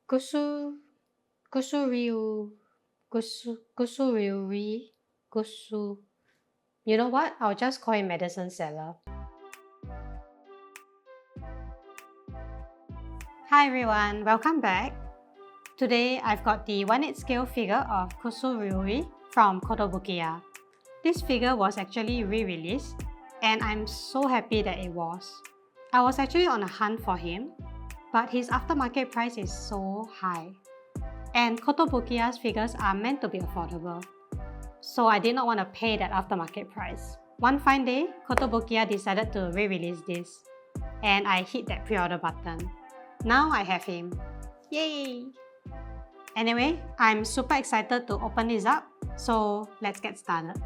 Kusu Kusuriu Kusuriuri Kusu. You know what? I'll just call him medicine seller. Hi everyone, welcome back. Today I've got the 1/8 scale figure of Kusuriuri from Kotobukiya. This figure was actually re-released and I'm so happy that it was. I was actually on a hunt for him, but his aftermarket price is so high. And Kotobukiya's figures are meant to be affordable. So I did not want to pay that aftermarket price. One fine day, Kotobukiya decided to re-release this, and I hit that pre-order button. Now I have him. Yay! Anyway, I'm super excited to open this up, so let's get started.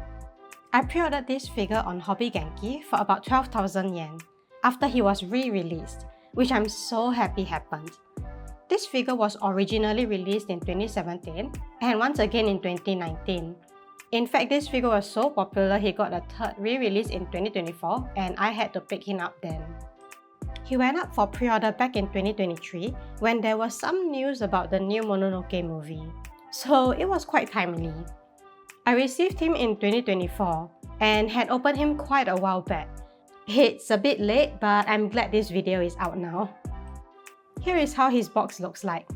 I pre-ordered this figure on Hobby Genki for about 12,000 yen after he was re-released, which I'm so happy happened. This figure was originally released in 2017 and once again in 2019. In fact, this figure was so popular he got a third re-release in 2024 and I had to pick him up then. He went up for pre-order back in 2023 when there was some news about the new Mononoke movie, so it was quite timely. I received him in 2024 and had opened him quite a while back. It's a bit late, but I'm glad this video is out now. Here is how his box looks like.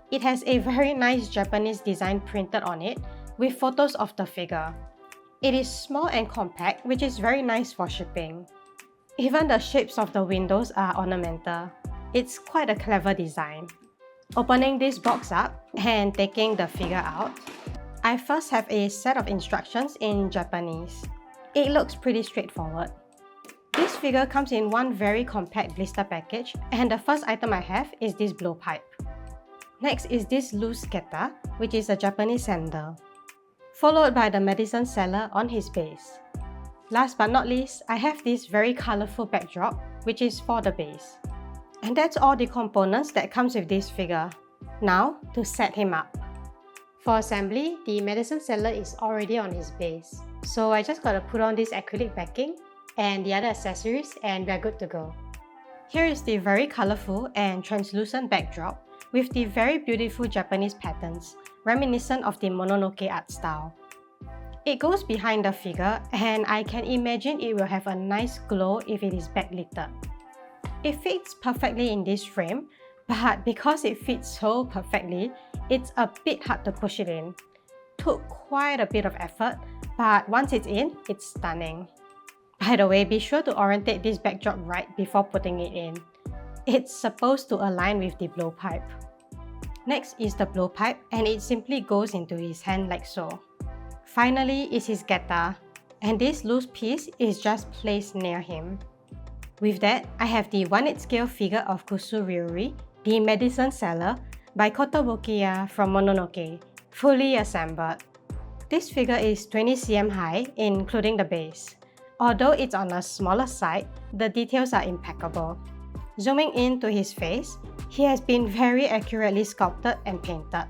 It has a very nice Japanese design printed on it with photos of the figure. It is small and compact, which is very nice for shipping. Even the shapes of the windows are ornamental. It's quite a clever design. Opening this box up and taking the figure out, I first have a set of instructions in Japanese. It looks pretty straightforward. This figure comes in one very compact blister package, and the first item I have is this blowpipe. Next is this loose getter, which is a Japanese sandal, followed by the medicine seller on his base. Last but not least, I have this very colorful backdrop, which is for the base. And that's all the components that comes with this figure. Now, to set him up. For assembly, the medicine seller is already on his base, so I just gotta put on this acrylic backing and the other accessories and we're good to go. Here is the very colorful and translucent backdrop with the very beautiful Japanese patterns, reminiscent of the Mononoke art style. It goes behind the figure and I can imagine it will have a nice glow if it is backlit. It fits perfectly in this frame, but because it fits so perfectly, it's a bit hard to push it in. Took quite a bit of effort, but once it's in, it's stunning. By the way, be sure to orientate this backdrop right before putting it in. It's supposed to align with the blowpipe. Next is the blowpipe and it simply goes into his hand like so. Finally is his getter, and this loose piece is just placed near him. With that, I have the 1/8 scale figure of Kusuriuri, the medicine seller, by Kotobukiya from Mononoke, fully assembled. This figure is 20 cm high, including the base. Although it's on a smaller side, the details are impeccable. Zooming into his face, he has been very accurately sculpted and painted.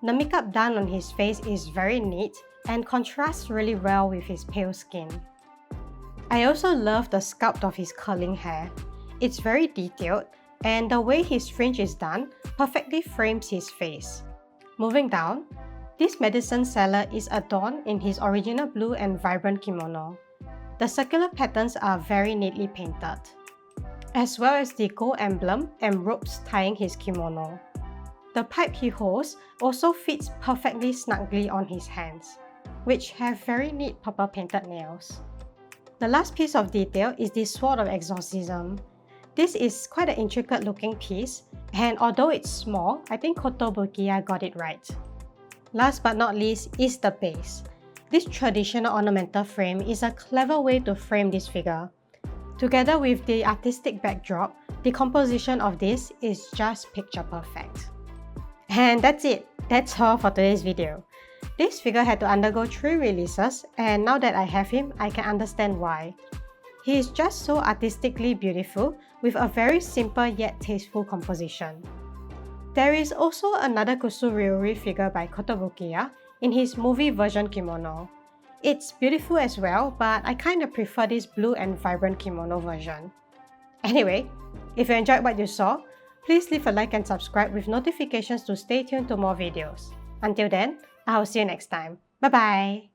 The makeup done on his face is very neat and contrasts really well with his pale skin. I also love the sculpt of his curling hair. It's very detailed, and the way his fringe is done perfectly frames his face. Moving down, this medicine seller is adorned in his original blue and vibrant kimono. The circular patterns are very neatly painted, as well as the gold emblem and ropes tying his kimono. The pipe he holds also fits perfectly snugly on his hands, which have very neat purple painted nails. The last piece of detail is the sword of exorcism. This is quite an intricate looking piece, and although it's small, I think Kotobukiya got it right. Last but not least is the base. This traditional ornamental frame is a clever way to frame this figure. Together with the artistic backdrop, the composition of this is just picture perfect. And that's it. That's all for today's video. This figure had to undergo 3 releases, and now that I have him, I can understand why. He is just so artistically beautiful with a very simple yet tasteful composition. There is also another Kusuriuri figure by Kotobukiya in his movie version kimono. It's beautiful as well, but I kinda prefer this blue and vibrant kimono version. Anyway, if you enjoyed what you saw, Please leave a like and subscribe with notifications to stay tuned to more videos. Until then, I'll see you next time. Bye bye!